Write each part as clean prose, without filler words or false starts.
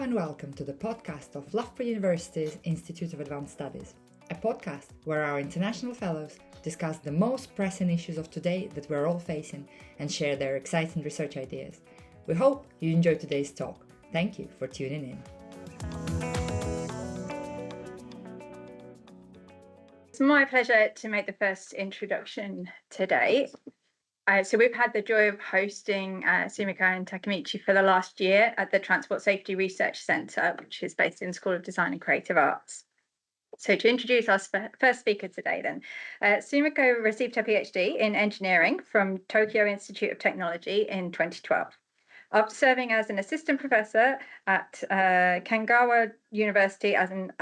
and welcome to the podcast of Loughborough University's Institute of Advanced Studies, a podcast where our international fellows discuss the most pressing issues of today that we're all facing and share their exciting research ideas. We hope you enjoy today's talk. Thank you for tuning in. It's my pleasure to make the first introduction today. So we've had the joy of hosting Sumiko and Takamichi for the last year at the Transport Safety Research Centre, which is based in the School of Design and Creative Arts. So to introduce our first speaker today then, Sumiko received her PhD in engineering from Tokyo Institute of Technology in 2012. After serving as an assistant professor at Kanagawa University as an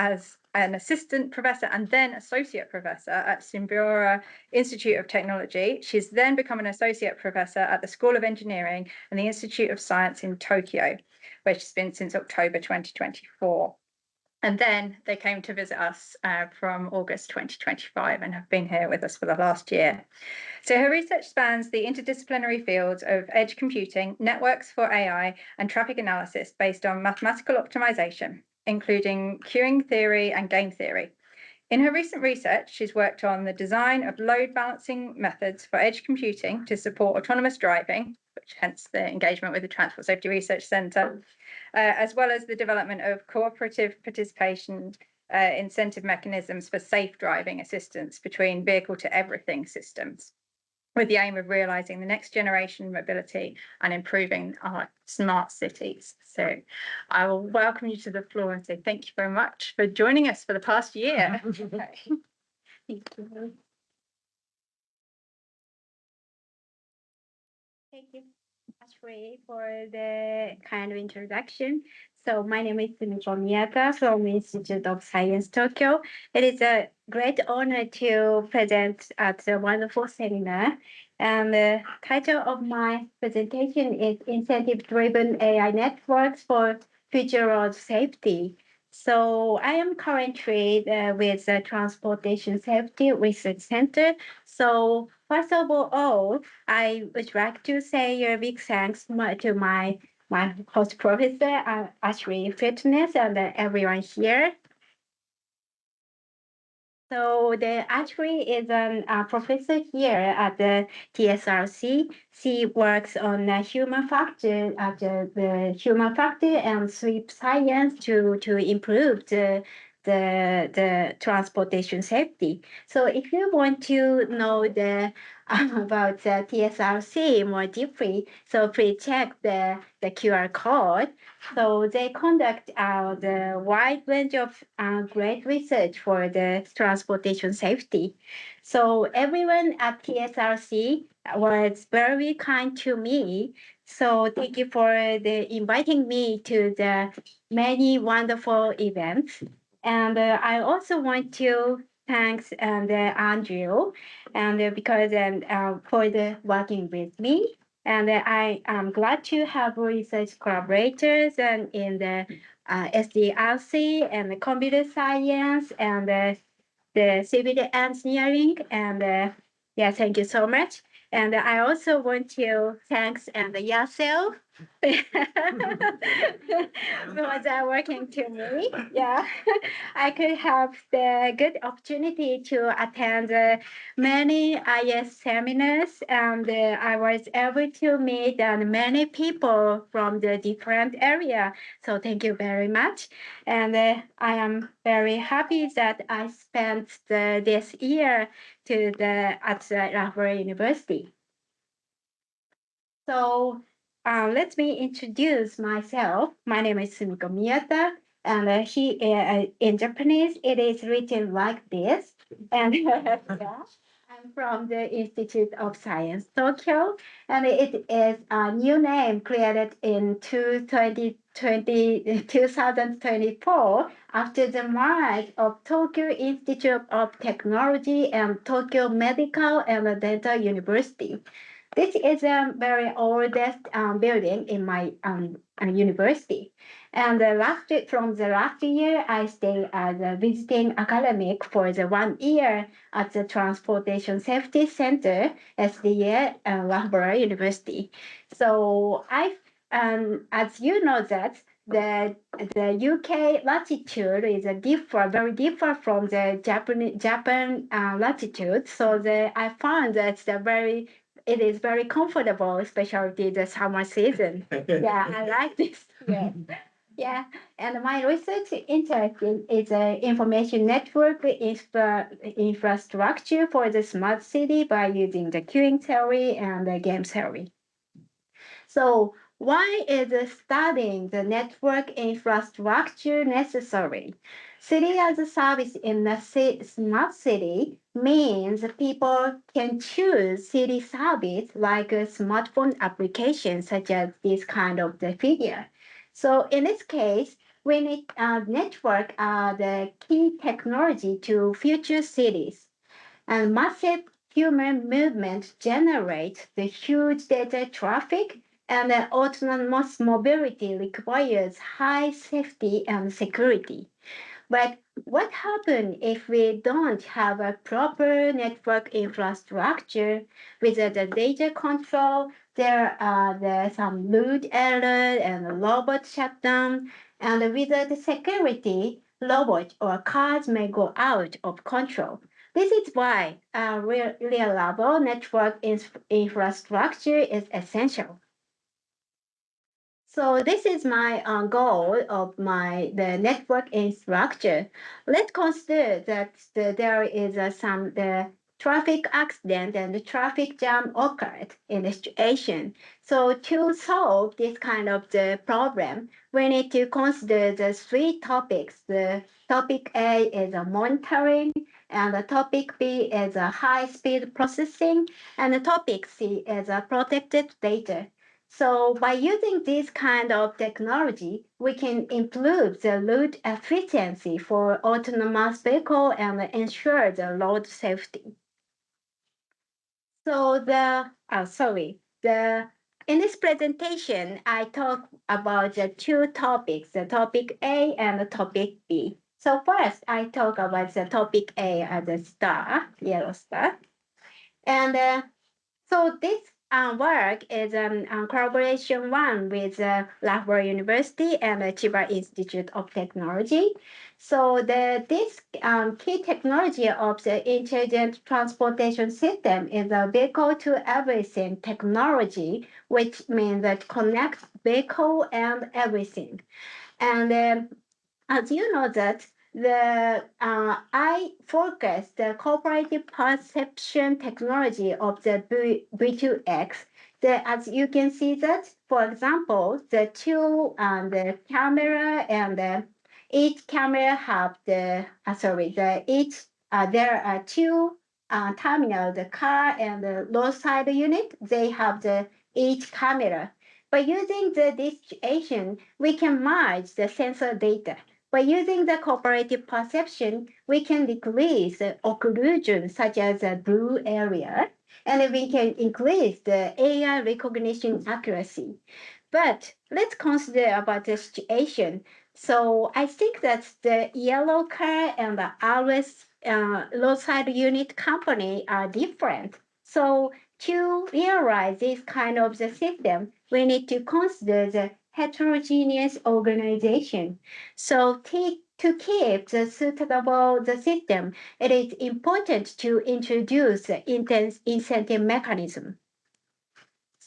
assistant professor and then associate professor at Shimbura Institute of Technology, she's then become an associate professor at the School of Engineering and the Institute of Science in Tokyo, where she's been since October 2024. And then they came to visit us from August 2025 and have been here with us for the last year. So her research spans the interdisciplinary fields of edge computing, networks for AI, and traffic analysis based on mathematical optimization, including queuing theory and game theory. In her recent research, she's worked on the design of load balancing methods for edge computing to support autonomous driving, which hence the engagement with the Transport Safety Research Centre, as well as the development of cooperative participation incentive mechanisms for safe driving assistance between vehicle-to-everything systems, with the aim of realising the next generation mobility and improving our smart cities. So I will welcome you to the floor and say thank you very much for joining us for the past year. Okay. Thank you. Thank you, Ashley, for the kind introduction. So my name is Sumiko Miyata from Institute of Science Tokyo. It is a great honor to present at the wonderful seminar. And the title of my presentation is Incentive-Driven AI Networks for Future Road Safety. So I am currently with the Transportation Safety Research Center. So first of all, I would like to say a big thanks to my host professor, Ashley Fitness, and everyone here. So the Ashley is a professor here at the TSRC. She works on human factor the human factor and sleep science to improve the transportation safety. So if you want to know about the TSRC more deeply, so please check the QR code. So they conduct the wide range of great research for the transportation safety. So everyone at TSRC was very kind to me. So thank you for inviting me to the many wonderful events. And I also want to thanks Andrew because for the working with me. And I am glad to have research collaborators and in the SDRC and the computer science and the civil engineering. And yeah, thank you so much. And I also want to thanks yourself because working to me. Yeah, I could have the good opportunity to attend many IAS seminars, and I was able to meet many people from the different area. So thank you very much. And I am very happy that I spent this year at Loughborough University. So let me introduce myself. My name is Sumiko Miyata, and in Japanese it is written like this. And yeah, I'm from the Institute of Science Tokyo, and it is a new name created in 2024 after the merge of Tokyo Institute of Technology and Tokyo Medical and Dental University. This is a very oldest building in my university. And from the last year, I stayed as a visiting academic for the 1 year at the Transportation Safety Center, SDA, Loughborough University. So as you know that the UK latitude is very different from the Japan latitude. So I found that it is very comfortable, especially the summer season. Yeah, I like this. Yeah. Yeah, and my research interest is information network infrastructure for the smart city by using the queuing theory and the game theory. So why is studying the network infrastructure necessary? City as a service in a smart city means people can choose city service like a smartphone application such as this kind of the figure. So in this case, we need network the key technology to future cities. And massive human movement generates the huge data traffic, and the autonomous mobility requires high safety and security. But what happens if we don't have a proper network infrastructure with the data control? There are some root error and robot shutdown, and without the security, robots or cars may go out of control. This is why a reliable network infrastructure is essential. So this is my goal of the network infrastructure. Let's consider that there is some the traffic accident and the traffic jam occurred in the situation. So to solve this kind of the problem, we need to consider the three topics. The topic A is monitoring, and the topic B is high-speed processing, and the topic C is protected data. So by using this kind of technology, we can improve the route efficiency for autonomous vehicle and ensure the road safety. So in this presentation, I talk about the two topics, the topic A and the topic B. So first, I talk about the topic A as a star, yellow star. And so this work is collaboration one with Loughborough University and the Chiba Institute of Technology. So this key technology of the intelligent transportation system is a vehicle to everything technology, which means that connects vehicle and everything. And as you know that I focus the cooperative perception technology of the V2X. As you can see that, for example, the camera and each camera have there are two terminal, the car and the roadside unit. They have each camera. By using this situation, we can merge the sensor data. By using the cooperative perception, we can decrease the occlusion such as a blue area, and we can increase the AI recognition accuracy. But let's consider about the situation. So I think that the yellow car and the RS roadside unit company are different. So to realize this kind of the system, we need to consider the heterogeneous organization. So to keep the suitable the system, it is important to introduce the intense incentive mechanism.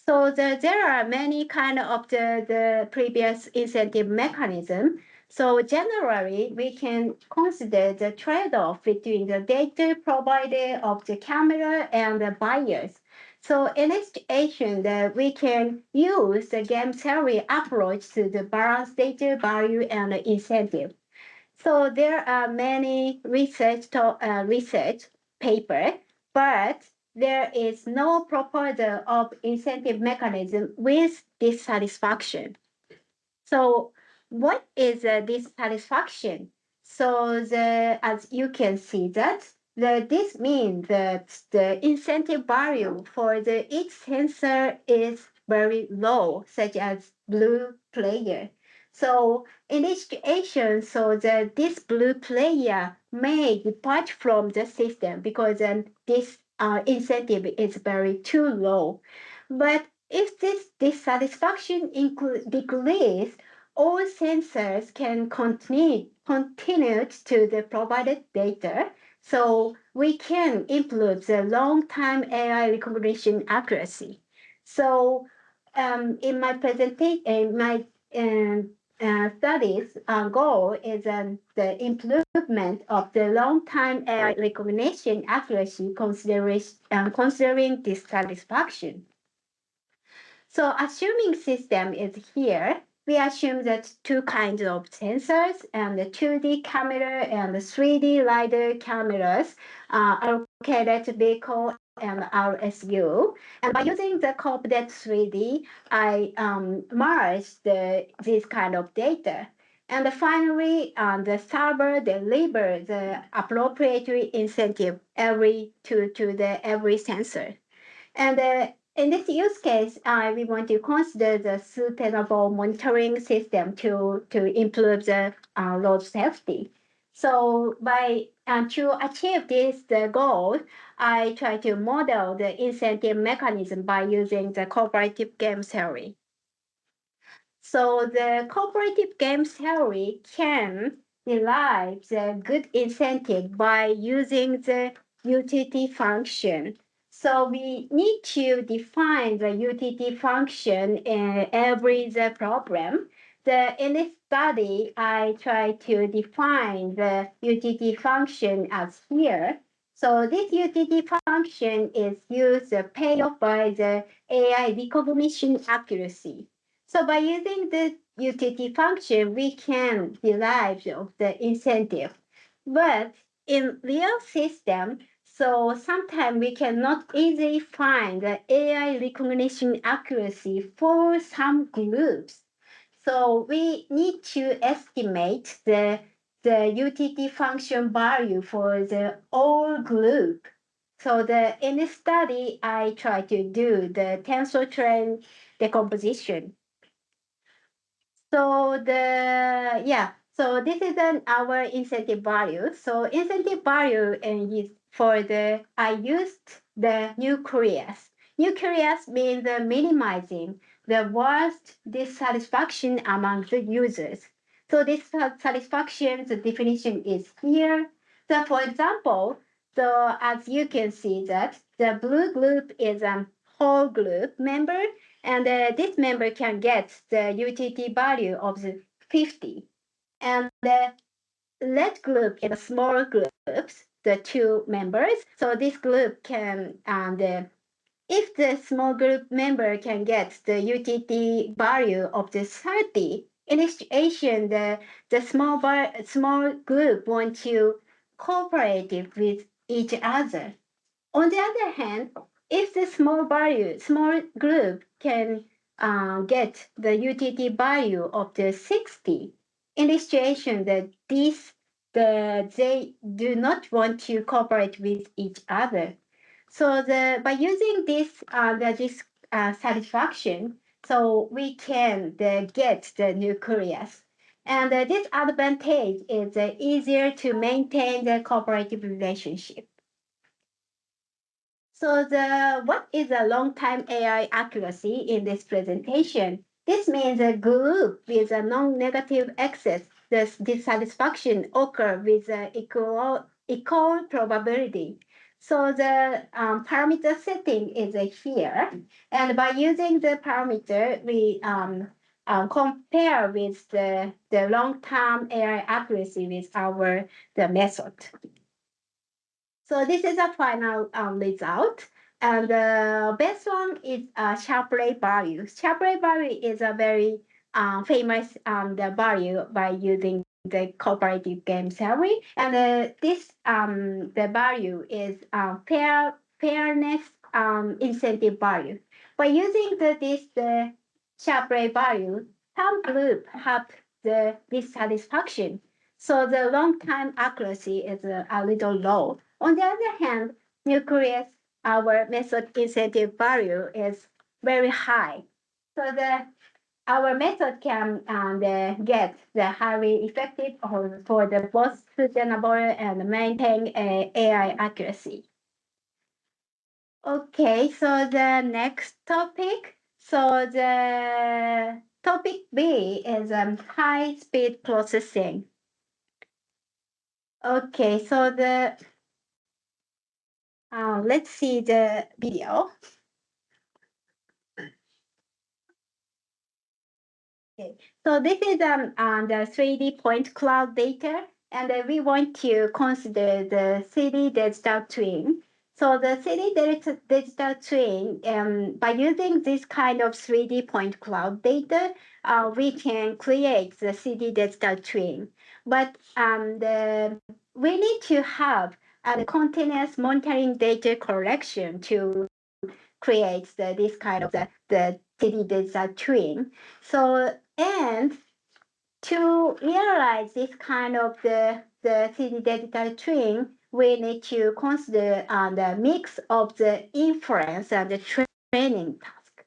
So there are many kind of the previous incentive mechanism. So generally, we can consider the trade-off between the data provider of the camera and the buyers. So in this situation, we can use the game theory approach to the balance data value and the incentive. So there are many research paper, but there is no proposal of incentive mechanism with dissatisfaction. So what is dissatisfaction? So as you can see that this means that the incentive value for each sensor is very low, such as blue player. So in this situation, this blue player may depart from the system because this incentive is very too low. But if this dissatisfaction decrease, all sensors can continue to the provided data, so we can improve the long-time AI recognition accuracy. So in my presentation, in my studies, goal is the improvement of the long-time AI recognition accuracy considering dissatisfaction. So assuming system is here, we assume that two kinds of sensors and the 2D camera and the 3D LiDAR cameras are located to vehicle and RSU. And by using the cooperative 3D, I merged this kind of data. And finally, the server delivers the appropriate incentive to every sensor. And in this use case, we want to consider the sustainable monitoring system to improve the road safety. So by to achieve this the goal, I try to model the incentive mechanism by using the cooperative game theory. So the cooperative game theory can derive the good incentive by using the utility function. So we need to define the utility function in every the problem. In this study, I try to define the utility function as here. So this utility function is used paid off by the AI recognition accuracy. So by using the utility function, we can derive the incentive. But in real system, so sometimes we cannot easily find the AI recognition accuracy for some groups. So we need to estimate the utility function value for the all group. So in this study, I try to do the tensor train decomposition. So so this is our incentive value. So incentive value is I used the nucleus. Nucleus means minimizing the worst dissatisfaction among the users. So this satisfaction, the definition is here. So for example, so as you can see that the blue group is a whole group member, and this member can get the utility value of the 50. And the red group is a small groups, the two members. So this group can, if the small group member can get the utility value of the 30, in this situation, the small group want to cooperate with each other. On the other hand, if the small group can get the utility value of the 60, in this situation that they do not want to cooperate with each other. So by using this satisfaction, so we can get the nucleus. And this advantage is easier to maintain the cooperative relationship. So what is a long-time AI accuracy in this presentation? This means a group with a non-negative excess, the dissatisfaction occur with equal probability. So the parameter setting is here. And by using the parameter, we compare with the long-term AI accuracy with the method. So this is a final result. And the best one is Shapley value. Shapley value is a very famous the value by using the cooperative game theory. And the value is fairness incentive value. By using the Shapley value, some group have the dissatisfaction. So the long-time accuracy is a little low. On the other hand, nucleus, our method incentive value is very high. So our method can get the highly effective for the both sustainable and maintain AI accuracy. Okay, so the next topic. So topic B is high-speed processing. Okay, so let's see the video. Okay, so this is the 3D point cloud data, and we want to consider the city digital twin. So the city digital twin, by using this kind of 3D point cloud data, we can create the city digital twin. But we need to have a continuous monitoring data collection to create this kind of the city digital twin. So, and to realize this kind of the city digital twin, we need to consider the mix of the inference and the training task.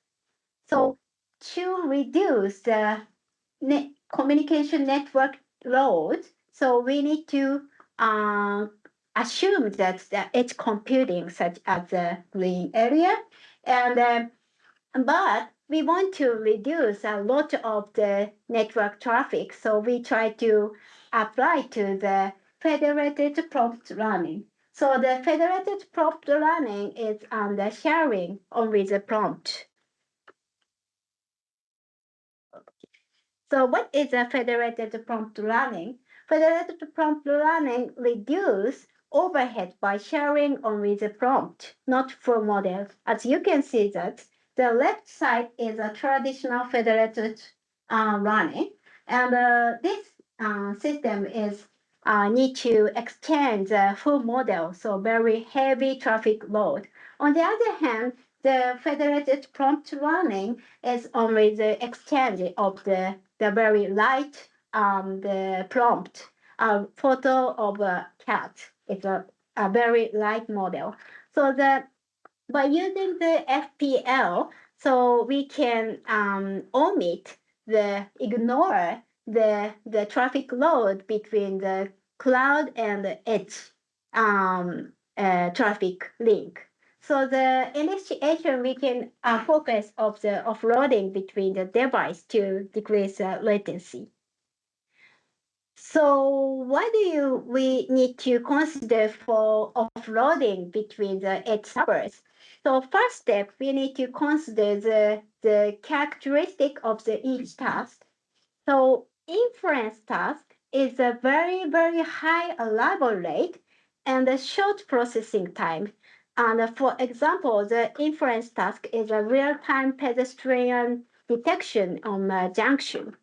So to reduce the communication network load, so we need to assume that the edge computing, such as the green area, and but we want to reduce a lot of the network traffic, so we try to apply to the federated prompt learning. So the federated prompt learning is the sharing only the prompt. So what is a federated prompt learning? Federated prompt learning reduce overhead by sharing only the prompt, not full model. As you can see that the left side is a traditional federated learning, and this system is need to extend the full model, so very heavy traffic load. On the other hand, the federated prompt learning is only the exchange of the very light the prompt. A photo of a cat. It's a very light model. So by using the FPL, so we can ignore the traffic load between the cloud and the edge traffic link. So in this situation, we can focus of the offloading between the device to decrease latency. So what do we need to consider for offloading between the edge servers? So first step, we need to consider the characteristic of each task. So inference task is a very, very high arrival rate and a short processing time. And for example, the inference task is a real-time pedestrian detection on a junction.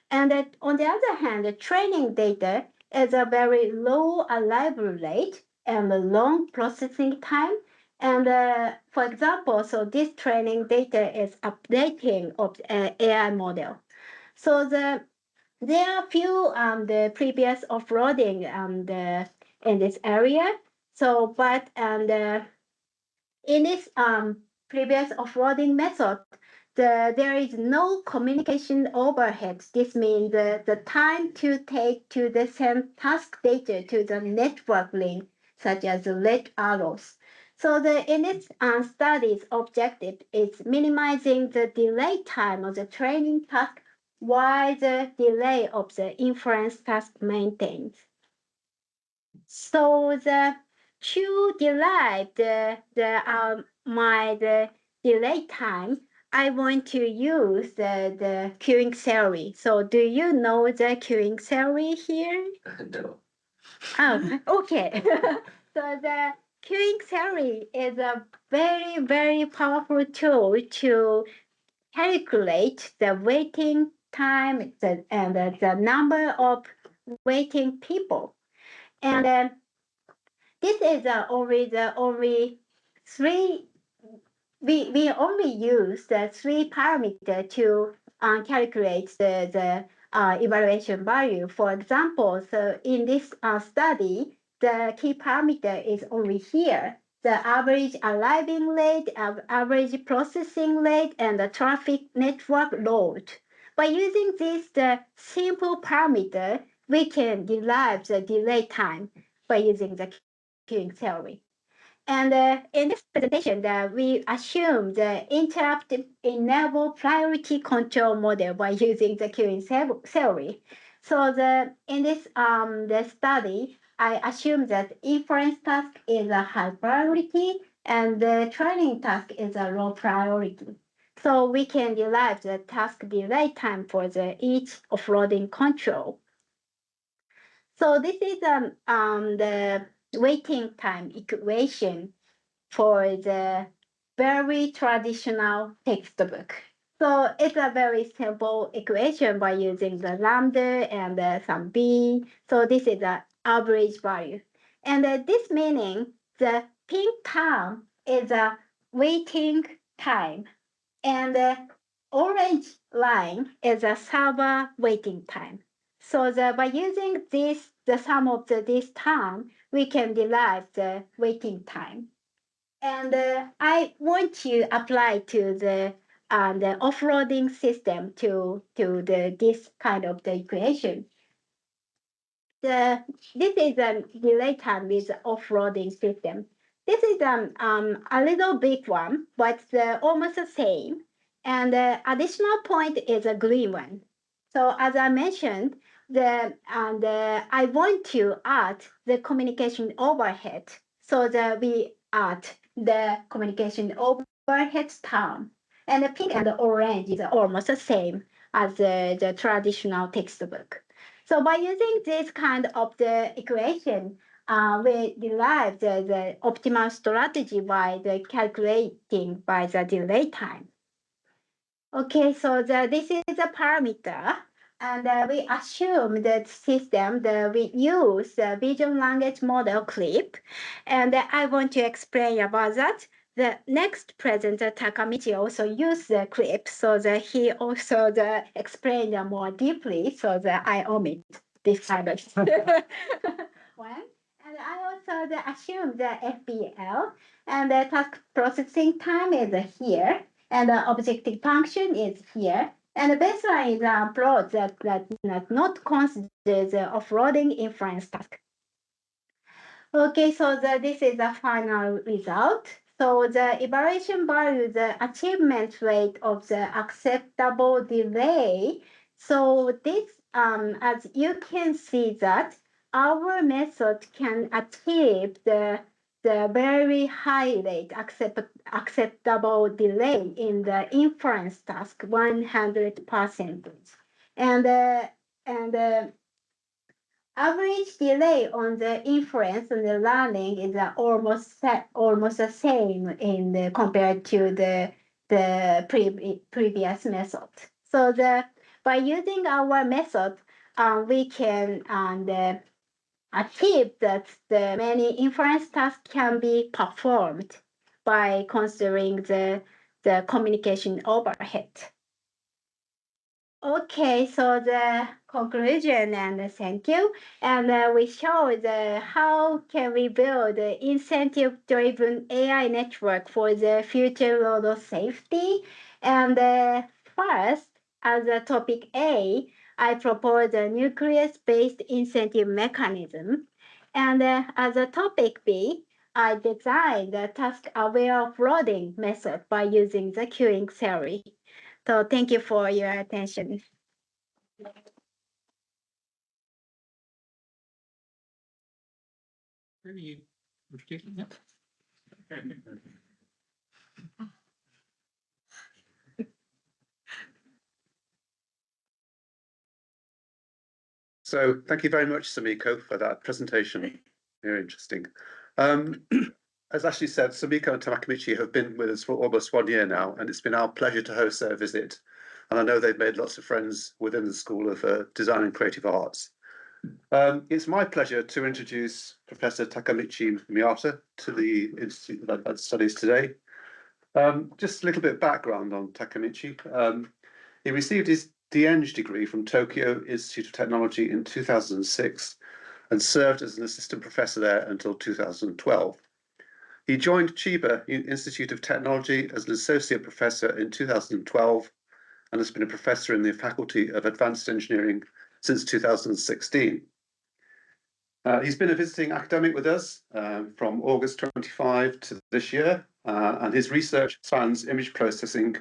And on the other hand, the training data is a very low arrival rate and a long processing time. And for example, so this training data is updating of the AI model. So there are few the previous offloading in this area. So but in this previous offloading method, there is no communication overhead. This means the time to take to the send task data to the network link, such as the red arrows. So in its study's objective is minimizing the delay time of the training task while the delay of the inference task maintains. So to derive the delay time, I want to use the queuing theory. So do you know the queuing theory here? No. Oh, okay. So the queuing theory is a very, very powerful tool to calculate the waiting time and the number of waiting people. And this is only three. We only use the three parameter to calculate the evaluation value. For example, so in this study, the key parameter is only here. The average arriving rate, average processing rate, and the traffic network load. By using this the simple parameter, we can derive the delay time by using the queuing theory. And in this presentation, we assume the interrupted enable priority control model by using the queuing theory. So in this the study, I assume that inference task is a high priority and the training task is a low priority. So we can derive the task delay time for each offloading control. So this is the waiting time equation for the very traditional textbook. So it's a very simple equation by using the lambda and some b. So this is the average value. And this meaning the pink term is a waiting time. And the orange line is a server waiting time. So by using the sum of this term, we can derive the waiting time. And I want to apply to the offloading system to this kind of the equation. This is a delay time with offloading system. This is a little big one, but almost the same. And the additional point is a green one. So as I mentioned, I want to add the communication overhead so that we add the communication overhead term. And the pink and the orange is almost the same as the traditional textbook. So by using this kind of the equation, we derive the optimal strategy by the calculating by the delay time. Okay, so this is a parameter, and we assume that system that we use the vision language model clip, and I want to explain about that. The next presenter, Takamichi, also used the clip, so that he also explained more deeply, so that I omit this kind of one. And I also assume the FPL, and the task processing time is here, and the objective function is here. And the baseline is a plot that not consider the offloading inference task. Okay, so this is the final result. So the evaluation value, the achievement rate of the acceptable delay. So this, as you can see that our method can achieve the very high rate acceptable delay in the inference task, 100%. And average delay on the inference and the learning is almost the same in compared to the previous method. So by using our method, we can achieve that the many inference tasks can be performed by considering the communication overhead. Okay, so the conclusion and thank you. And we show how can we build an incentive-driven AI network for the future road safety. And first, as a topic A, I propose a nucleus-based incentive mechanism. And as a topic B, I designed a task-aware offloading method by using the queuing theory. So thank you for your attention. So thank you very much, Sumiko, for that presentation. Very interesting. As Ashley said, Sumiko and Takamichi have been with us for almost 1 year now, and it's been our pleasure to host their visit. And I know they've made lots of friends within the School of Design and Creative Arts. It's my pleasure to introduce Professor Takamichi Miyata to the Institute of Advanced Studies today. Just a little bit of background on Takamichi. He received his DEng degree from Tokyo Institute of Technology in 2006 and served as an assistant professor there until 2012. He joined Chiba Institute of Technology as an associate professor in 2012 and has been a professor in the Faculty of Advanced Engineering since 2016. He's been a visiting academic with us from August 25 to this year, and his research spans image processing,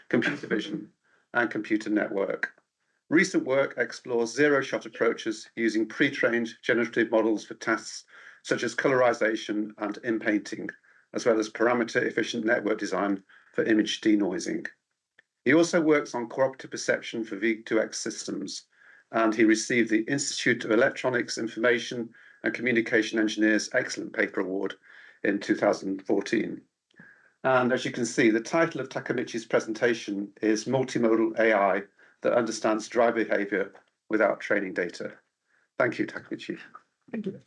computer vision, and computer network. Recent work explores zero-shot approaches using pre-trained generative models for tasks such as colorization and inpainting, as well as parameter-efficient network design for image denoising. He also works on cooperative perception for V2X systems, and he received the Institute of Electronics, Information and Communication Engineers Excellent Paper Award in 2014. And as you can see, the title of Takamichi's presentation is Multimodal AI that understands driver behavior without training data. Thank you, Takamichi. Thank you.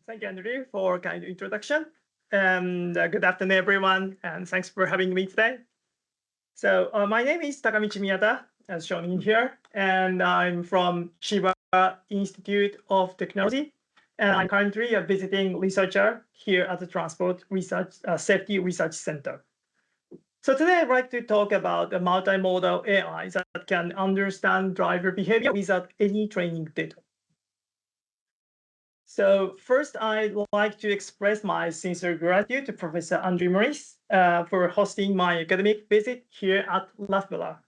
Thank you, Andrew, for kind introduction. And good afternoon, everyone, and thanks for having me today. So my name is Takamichi Miyata, as shown in here, and I'm from Chiba Institute of Technology, and I'm currently a visiting researcher here at the Transport Research Safety Research Center. So today I'd like to talk about a multimodal AI that can understand driver behavior without any training data. So first, I'd like to express my sincere gratitude to Professor Andrew Morris for hosting my academic visit here at Loughborough.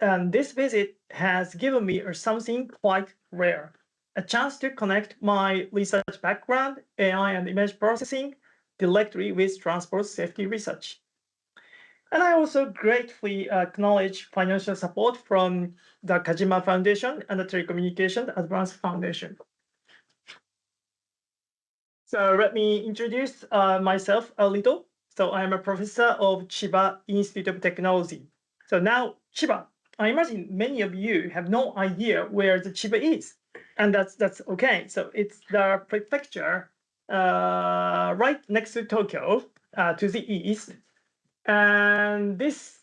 And this visit has given me something quite rare, a chance to connect my research background, AI and image processing, directly with transport safety research. And I also gratefully acknowledge financial support from the Kajima Foundation and the Telecommunication Advanced Foundation. So let me introduce myself a little. So I'm a professor of Chiba Institute of Technology. So now Chiba, I imagine many of you have no idea where the Chiba is, and that's okay. So it's the prefecture right next to Tokyo to the east. And this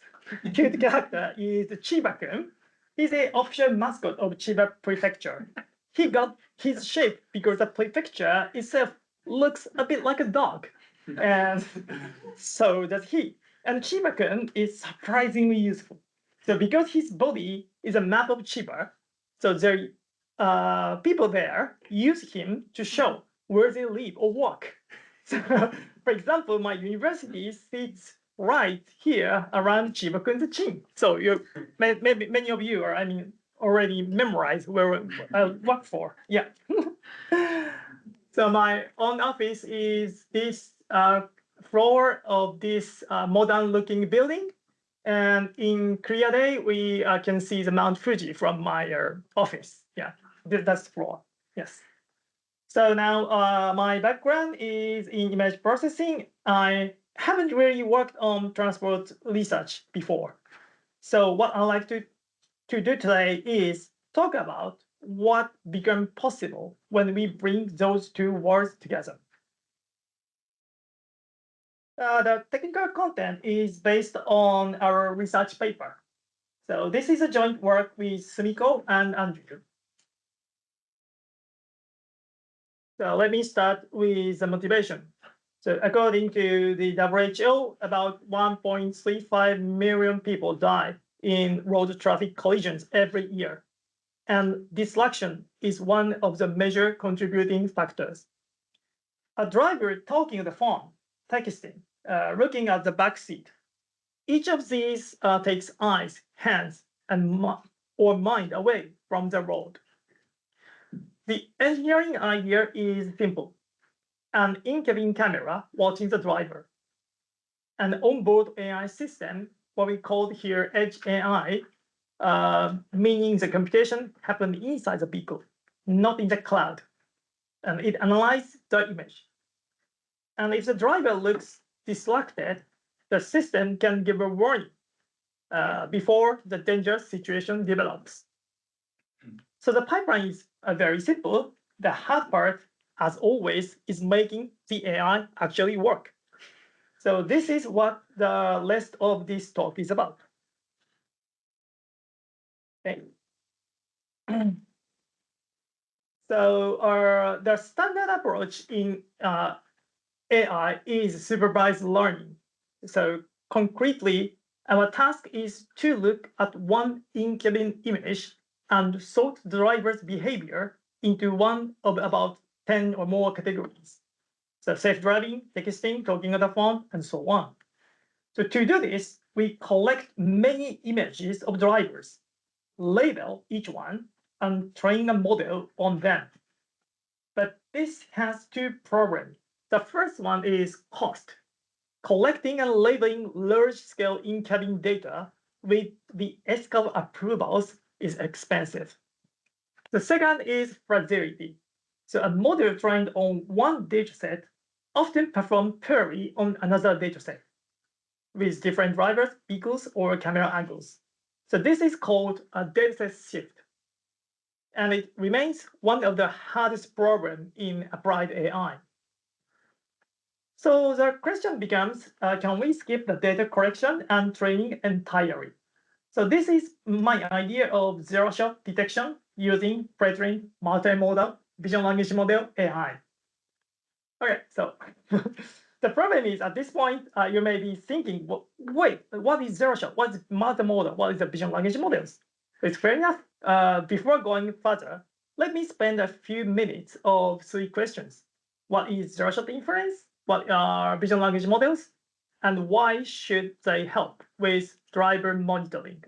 cute character is Chiba-kun. He's the official mascot of Chiba Prefecture. He got his shape because the prefecture itself looks a bit like a dog. And so does he. And Chiba-kun is surprisingly useful. So because his body is a map of Chiba, so there people there use him to show where they live or work. So, for example, my university sits right here around Chiba-kun's chin. So maybe many of you are, already memorized where I work for. Yeah. So my own office is this floor of this modern-looking building. And in clear day, we can see the Mount Fuji from my office. Yeah, that's the floor. Yes. So now my background is in image processing. I haven't really worked on transport research before. So what I like to do today is talk about what became possible when we bring those two worlds together. The technical content is based on our research paper. So this is a joint work with Sumiko and Andrew. So let me start with the motivation. So according to the WHO, about 1.35 million people die in road traffic collisions every year. And distraction is one of the major contributing factors. A driver talking on the phone, texting, looking at the back seat. Each of these takes eyes, hands, and or mind away from the road. The engineering idea is simple. An in-cabin camera watching the driver. An onboard AI system, what we call here edge AI, meaning the computation happened inside the vehicle, not in the cloud. And it analyzes the image. And if the driver looks distracted, the system can give a warning before the dangerous situation develops. So the pipeline is very simple. The hard part, as always, is making the AI actually work. So this is what the rest of this talk is about. Okay. So the standard approach in AI is supervised learning. So concretely, Our task is to look at one in-cabin image and sort the driver's behavior into one of about 10 or more categories. So self-driving, texting, talking on the phone, and so on. So to do this, we collect many images of drivers, label each one, and train a model on them. But this has two problems. The first one is cost. Collecting and labeling large-scale in-cabin data with the SCAL approvals is expensive. The second is fragility. So a model trained on one dataset often performs poorly on another dataset with different drivers, vehicles, or camera angles. So this is called a dataset shift. And it remains one of the hardest problems in applied AI. So the question becomes, can we skip the data collection and training entirely? So this is my idea of zero-shot detection using pre-trained multimodal vision language model AI. Okay, so the problem is at this point, you may be thinking, well, wait, what is zero-shot? What is multimodal? What is the vision language models? It's fair enough. Before going further, let me spend a few minutes of three questions. What is zero-shot inference? What are vision language models? And why should they help with driver monitoring?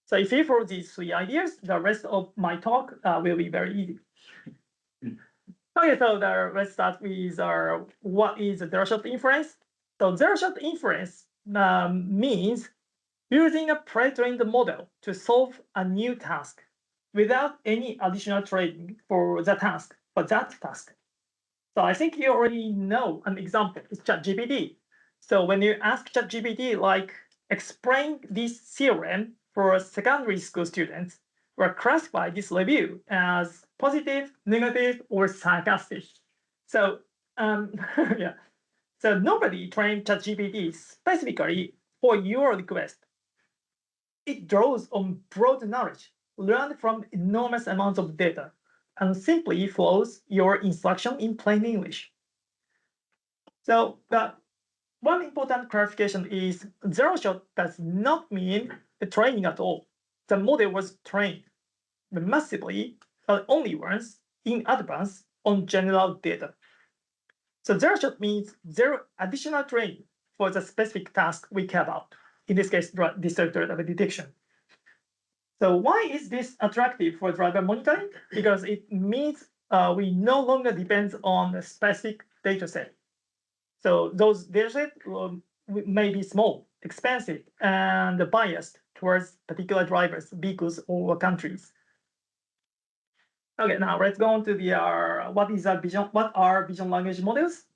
So if you follow these three ideas, the rest of my talk will be very easy. Okay, so let's start with what is zero-shot inference? So zero-shot inference means using a pre-trained model to solve a new task without any additional training for that task. So I think you already know an example. It's ChatGPT. So when you ask ChatGPT, like, explain this theorem for secondary school students, or classify this review as positive, negative, or sarcastic. So yeah. So nobody trained ChatGPT specifically for your request. It draws on broad knowledge learned from enormous amounts of data and simply follows your instruction in plain English. So one important clarification is zero-shot does not mean the training at all. The model was trained massively, but only once in advance on general data. So zero-shot means zero additional training for the specific task we care about. In this case, disruptor detection. So why is this attractive for driver monitoring? Because it means we no longer depend on a specific data set. So those data sets may be small, expensive, and biased towards particular drivers, vehicles, or countries. Okay, now let's go on to the what are vision language models?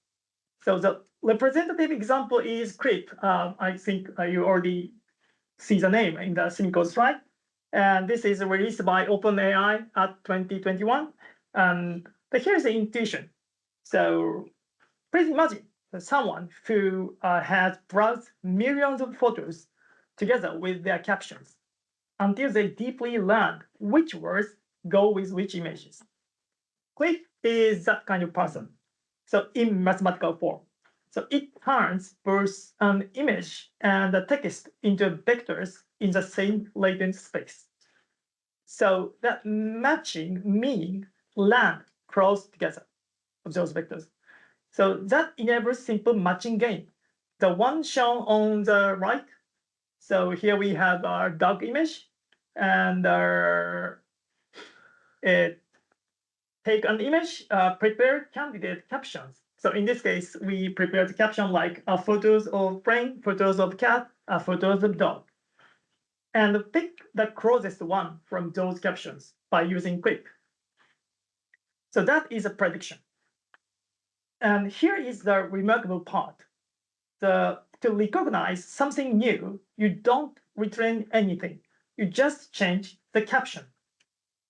So the representative example is CRIP. I think you already see the name in the Sumiko slide. And this is released by OpenAI at 2021. But here's the intuition. So please imagine someone who has browsed millions of photos together with their captions until they deeply learn which words go with which images. Click is that kind of person. So in mathematical form. So it turns both an image and a text into vectors in the same latent space. So that matching meaning land cross together of those vectors. So that enables simple matching game. The one shown on the right. So here we have our dog image and take an image, prepare candidate captions. So in this case, we prepared the caption like photos of plane, photos of cat, photos of dog. And pick the closest one from those captions by using quick. So that is a prediction. And here is the remarkable part. To recognize something new, you don't retrain anything. You just change the caption,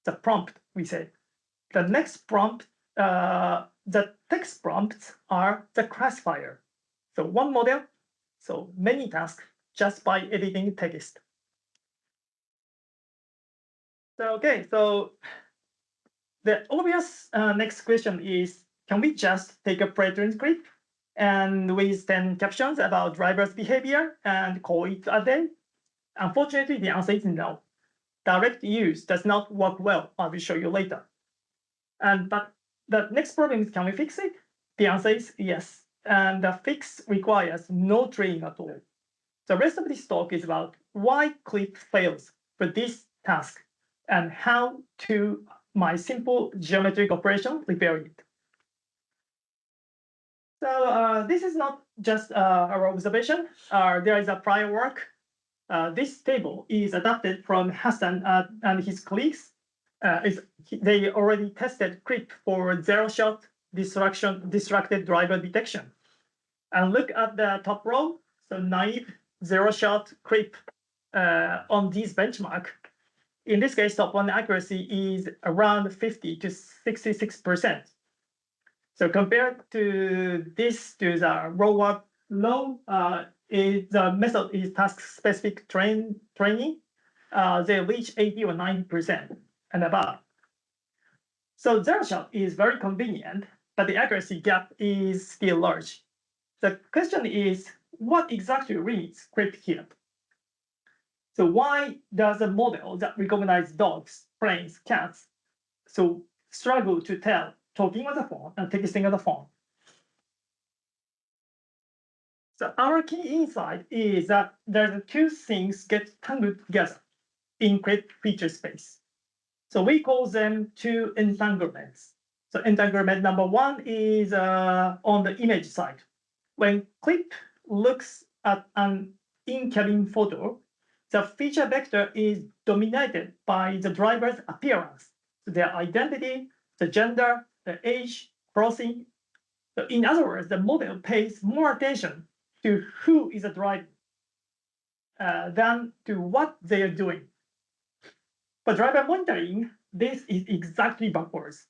the prompt, we say. The next prompt, the text prompts are the classifier. So one model, so many tasks just by editing text. So, okay, so the obvious next question is, can we just take a pre-trained script and with 10 captions about driver's behavior and call it a day? Unfortunately, the answer is no. Direct use does not work well. I will show you later. But the next problem is, can we fix it? The answer is yes. And the fix requires no training at all. The rest of this talk is about why clip fails for this task and how to my simple geometric operation repair it. So this is not just our observation. There is a prior work. This table is adapted from Hassan and his colleagues. They already tested CRIP for zero-shot distracted driver detection. And look at the top row. So naive zero-shot CRIP on this benchmark. In this case, top one accuracy is around 50 to 66%. So compared to this, to the low, the method is task-specific training. They reach 80 or 90% and above. So zero-shot is very convenient, but the accuracy gap is still large. The question is, what exactly reads CRIP here? So why does a model that recognizes dogs, planes, cats, so struggle to tell talking on the phone and texting on the phone? So our key insight is that the two things get tangled together in CRIP feature space. So we call them two entanglements. So entanglement number one is on the image side. When CRIP looks at an in-cabin photo, the feature vector is dominated by the driver's appearance, so their identity, the gender, the age, crossing. So in other words, the model pays more attention to who is a driver than to what they are doing. For driver monitoring, this is exactly backwards.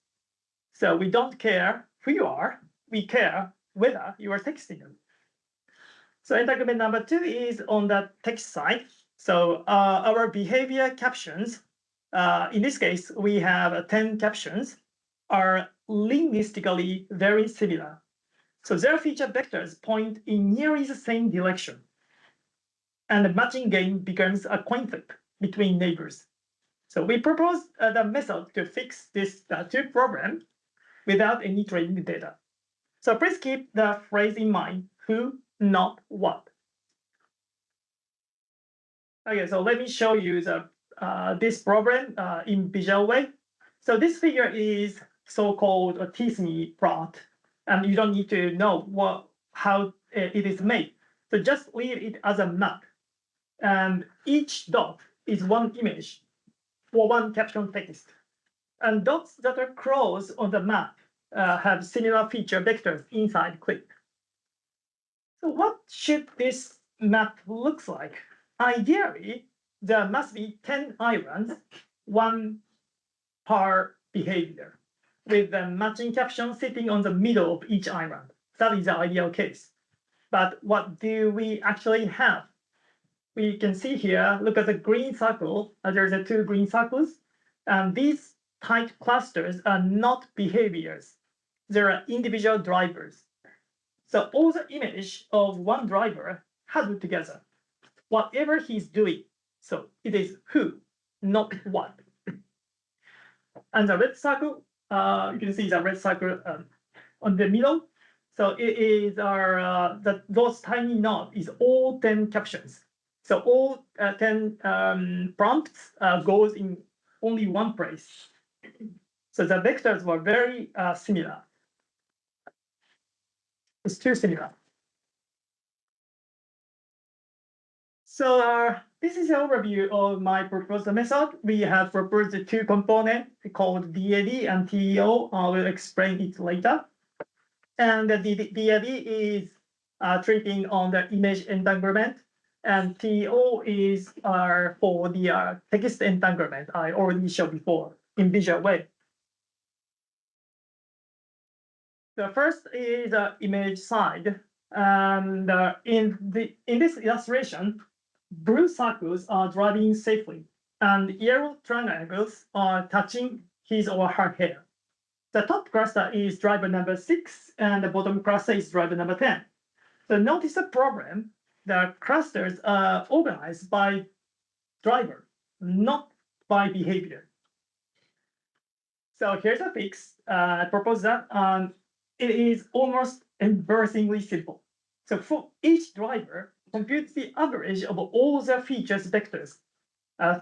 So we don't care who you are, we care whether you are texting them. So entanglement number two is on the text side. So our behavior captions, in this case, we have 10 captions, are linguistically very similar. So their feature vectors point in nearly the same direction. And the matching game becomes a coin flip between neighbors. So we propose the method to fix this two problem without any training data. So please keep the phrase in mind, who, not what. Okay, so let me show you this problem in visual way. So this figure is so-called a T-SNE plot, and you don't need to know how it is made. So just leave it as a map. And each dot is one image or one caption text. And dots that are close on the map have similar feature vectors inside CLIP. So what should this map look like? Ideally, there must be 10 islands, one per behavior, with the matching caption sitting on the middle of each island. That is the ideal case. But what do we actually have? We can see here, look at the green circle. There's the two green circles. And these tight clusters are not behaviors. They are individual drivers. So all the image of one driver huddled together, whatever he's doing. So it is who, not what. And the red circle, you can see the red circle on the middle. So it is those tiny nodes is all 10 captions. So all 10 prompts goes in only one place. So the vectors were very similar. It's too similar. So this is an overview of my proposed method. We have proposed two components called DAD and TEO. I will explain it later. And the DAD is treating on the image entanglement, and TEO is for the text entanglement I already showed before in visual way. The first is the image side, and in this illustration, blue circles are driving safely, and yellow triangles are touching his or her hair. the top cluster is driver number 6, and the bottom cluster is driver number 10. So notice the problem. The clusters are organized by driver, not by behavior. So here's a fix. I propose that it is almost embarrassingly simple. So for each driver, compute the average of all the features vectors.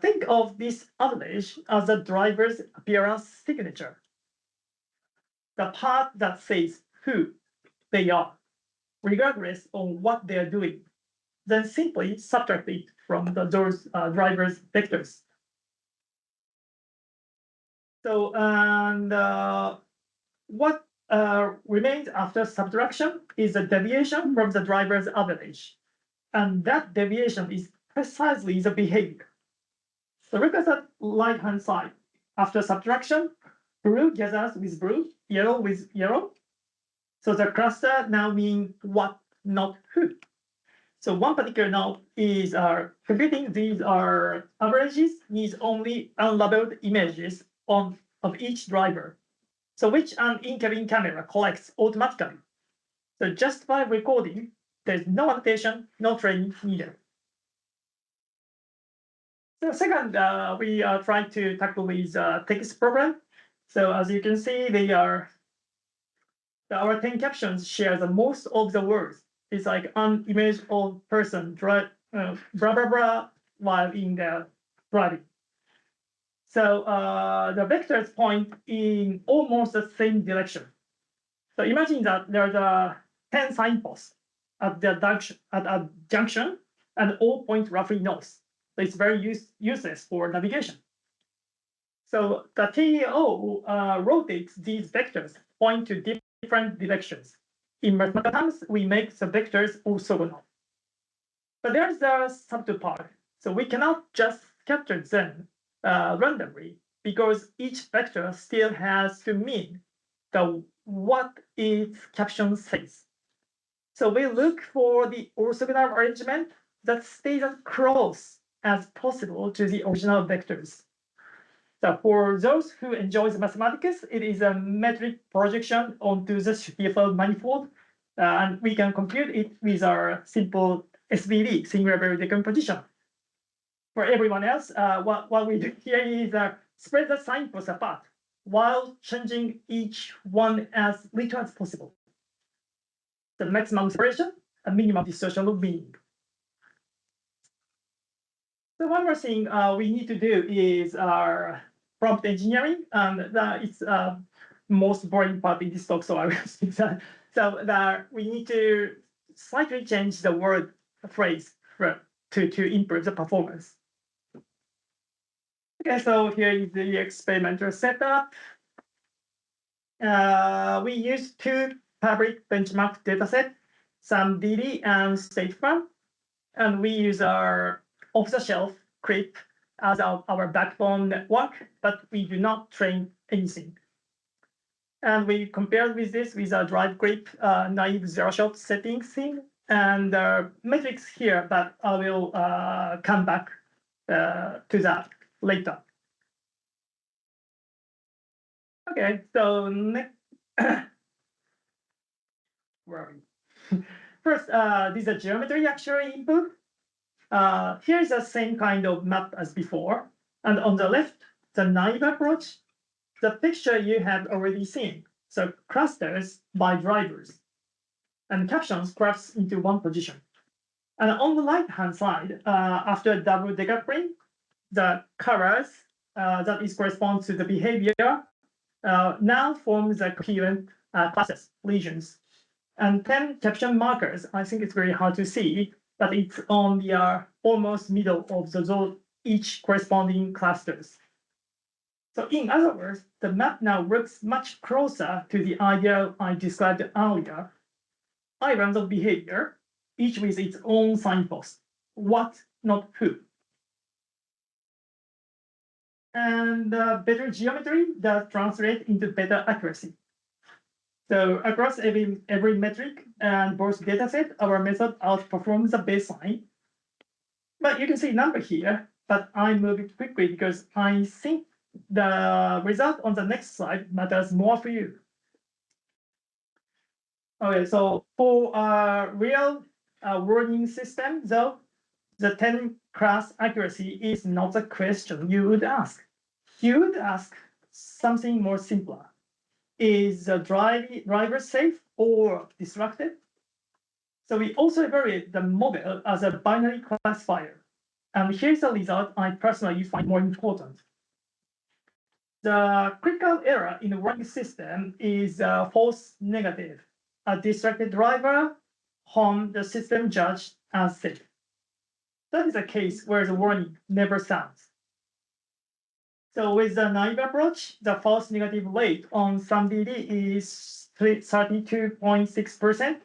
Think of this average as the driver's appearance signature, the part that says who they are, regardless of what they are doing. Then simply subtract it from those drivers' vectors. So, and what remains after subtraction is the deviation from the driver's average. And that deviation is precisely the behavior. So look at the right-hand side. After subtraction, blue gathers with blue, yellow with yellow. So the cluster now means what, not who. So one particular note is computing these averages needs only unlabeled images of each driver, so which an in-cabin camera collects automatically. So just by recording, there's no annotation, no training needed. So second, we are trying to tackle with text problem. So as you can see, our 10 captions share the most of the words. It's like an image of person blah blah blah while in the driving. So the vectors point in almost the same direction. So imagine that there's 10 signposts at a junction, and all point roughly north. So it's very useless for navigation. So the TEO rotates these vectors point to different directions. In mathematical terms, we make the vectors orthogonal. But there's a subtle part. So we cannot just capture them randomly, because each vector still has to mean what its caption says. So we look for the orthogonal arrangement that stays as close as possible to the original vectors. So for those who enjoy the mathematics, it is a metric projection onto the TFL manifold, and we can compute it with our simple SVD, singular variable decomposition. For everyone else, what we do here is spread the signposts apart while changing each one as little as possible. The maximum separation and minimum distortion of meaning. So one more thing we need to do is our prompt engineering, and it's most boring part in this talk, so I will skip that. So we need to slightly change the word phrase to improve the performance. Okay, so here is the experimental setup. We use two public benchmark dataset, SumDD and StateFarm, and we use our off-the-shelf CRIP as our backbone network, but we do not train anything. And we compared with this with our drive CRIP naive zero-shot settings thing, and metrics here, but I will come back to that later. Okay, so next, where are we? First, this is a geometry actually input. Here's the same kind of map as before. And on the left, the naive approach, the picture you have already seen. So clusters by drivers, and captions collapse into one position. And on the right-hand side, after double decoupling, the colors that is corresponds to the behavior now form the coherent classes, regions. And 10 caption markers, I think it's very hard to see, but it's on the almost middle of each corresponding clusters. So in other words, the map now looks much closer to the idea I described earlier. Islands of behavior, each with its own signpost. What, not who. And better geometry that translates into better accuracy. So across every metric and both dataset, our method outperforms the baseline. But you can see number here, but I move it quickly because I think the result on the next slide matters more for you. Okay, so for a real warning system, though, the 10 class accuracy is not the question you would ask. You would ask something more simpler. Is the driver safe or distracted? So we also evaluate the model as a binary classifier. And here's the result I personally find more important. The critical error in the warning system is false negative. A distracted driver whom the system judged as safe. That is a case where the warning never sounds. So with the naive approach, the false negative rate on SumDD is 32.6%.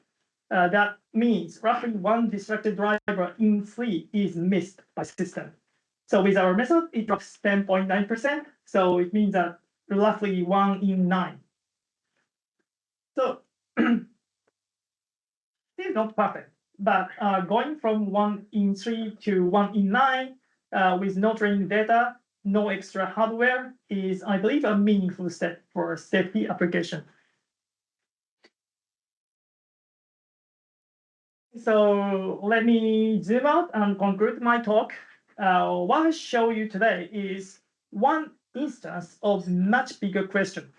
That means roughly one distracted driver in 3 is missed by system. So with our method, it drops 10.9%. So it means that roughly 1 in 9. So still not perfect, but going from 1 in 3 to 1 in 9 with no training data, no extra hardware is, I believe, a meaningful step for safety application. So let me zoom out and conclude my talk. What I show you today is one instance of much bigger question.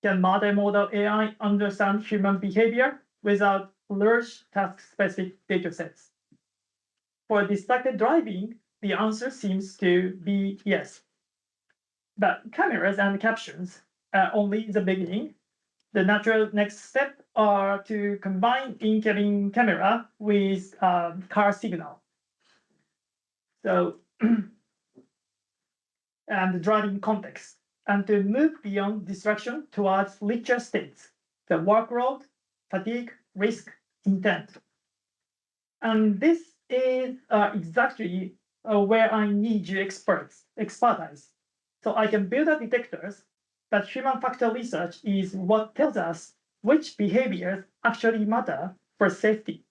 Can multimodal AI understand human behavior without large task-specific datasets? For distracted driving, the answer seems to be yes. But cameras and captions are only the beginning. The natural next step are to combine in-cabin camera with car signal. So, and driving context, and to move beyond distraction towards richer states, the workload, fatigue, risk, intent. And this is exactly where I need your expertise. So I can build the detectors, but human factor research is what tells us which behaviors actually matter for safety.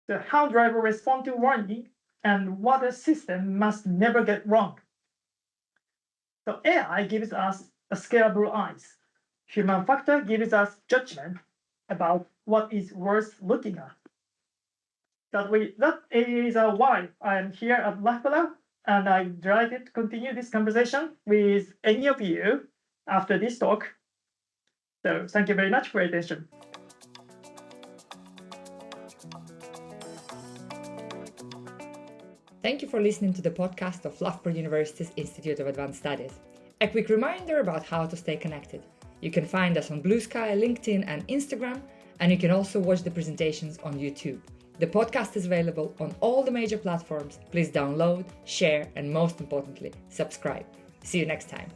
So how drivers respond to warning and what a system must never get wrong. So AI gives us a scalable eyes. Human factor gives us judgment about what is worth looking at. That is why I am here at Loughborough, and I'm delighted to continue this conversation with any of you after this talk. So thank you very much for your attention. Thank you for listening to the podcast of Loughborough University's Institute of Advanced Studies. A quick reminder about how to stay connected. You can find us on Blue Sky, LinkedIn and Instagram, and you can also watch the presentations on YouTube. The podcast is available on all the major platforms. Please download, share, and most importantly, subscribe. See you next time.